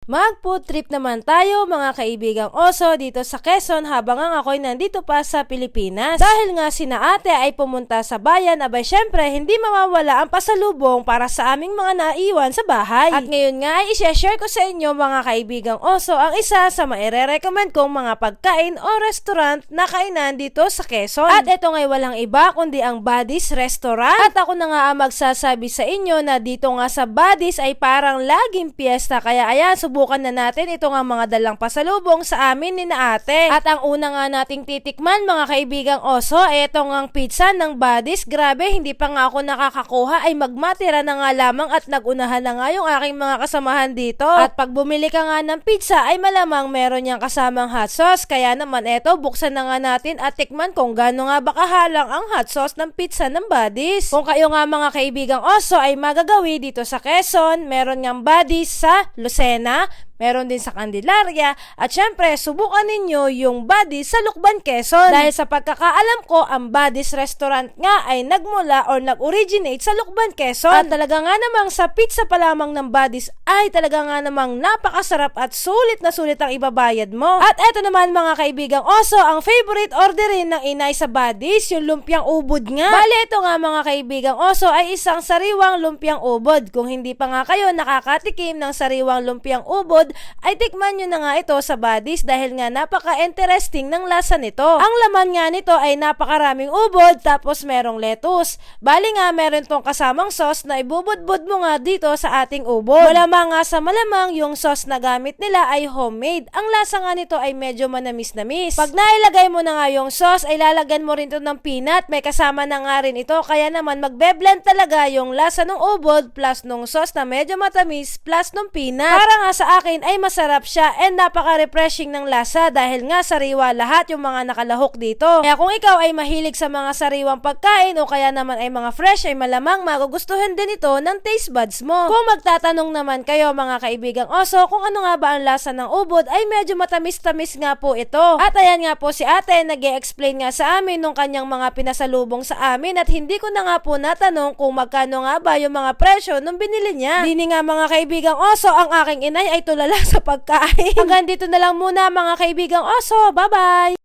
Mag-food trip naman tayo mga kaibigang oso dito sa Quezon habang ang ako'y nandito pa sa Pilipinas. Dahil nga sina ate ay pumunta sa bayan, abay syempre hindi mawawala ang pasalubong para sa aming mga naiwan sa bahay. At ngayon nga ay i-share ko sa inyo mga kaibigang oso ang isa sa maire-recommend kong mga pagkain o restaurant na kainan dito sa Quezon. At ito ngay walang iba kundi ang Buddy's Restaurant. At ako na nga ang magsasabi sa inyo na dito nga sa Buddy's ay parang laging piyesta, kaya ayan, subukan na natin ito nga mga dalang pasalubong sa amin ni na ate. At ang una nga nating titikman mga kaibigang oso, ito nga ang pizza ng Buddy's. Grabe, hindi pa nga ako nakakakuha ay magmatira na nga lamang at nagunahan na nga yung aking mga kasamahan dito. At pag bumili ka nga ng pizza ay malamang meron niyang kasamang hot sauce, kaya naman eto, buksan na nga natin at tikman kung gaano nga ba kahalang ang hot sauce ng pizza ng Buddy's. Kung kayo nga mga kaibigang oso ay magagawi dito sa Quezon, meron ngang Buddy's sa Lucena, meron din sa Candelaria, at syempre subukan ninyo yung Buddy's sa Lucban, Quezon. Dahil sa pagkakaalam ko, ang Buddy's Restaurant nga ay nagmula or nag-originate sa Lucban, Quezon. At talaga nga namang sa pizza pa lamang ng Buddy's ay talaga nga namang napakasarap at sulit na sulit ang ibabayad mo. At eto naman mga kaibigang oso, ang favorite orderin ng inay sa Buddy's, yung lumpiang ubod nga. Bale ito nga mga kaibigang oso ay isang sariwang lumpiang ubod. Kung hindi pa nga kayo nakakatikim ng sariwang lumpiang ubod, ay tikman nyo na nga ito sa Buddy's dahil nga napaka-interesting ng lasa nito. Ang laman nga nito ay napakaraming ubod tapos merong lettuce. Bali nga meron tong kasamang sauce na ibubudbud mo nga dito sa ating ubod. Malamang nga sa malamang yung sauce na gamit nila ay homemade. Ang lasa nga nito ay medyo manamis-namis. Pag nailagay mo na nga yung sauce ay lalagyan mo rin ito ng peanut. May kasama na nga rin ito, kaya naman magbe-blend talaga yung lasa ng ubod plus nung sauce na medyo matamis plus nung peanut. Para nga sa akin ay masarap siya and napaka-refreshing ng lasa dahil nga sariwa lahat yung mga nakalahok dito. Kaya kung ikaw ay mahilig sa mga sariwang pagkain o kaya naman ay mga fresh, ay malamang magugustuhan din ito ng taste buds mo. Kung magtatanong naman kayo mga kaibigang oso kung ano nga ba ang lasa ng ubod, ay medyo matamis-tamis nga po ito. At ayan nga po si ate nag-e-explain nga sa amin nung kanyang mga pinasalubong sa amin at hindi ko na nga po natanong kung magkano nga ba yung mga presyo nung binili niya. Dini nga mga kaibigang oso, ang aking inay ay tulala sa pagkain. Hanggang dito na lang muna mga kaibigang oso. Bye-bye!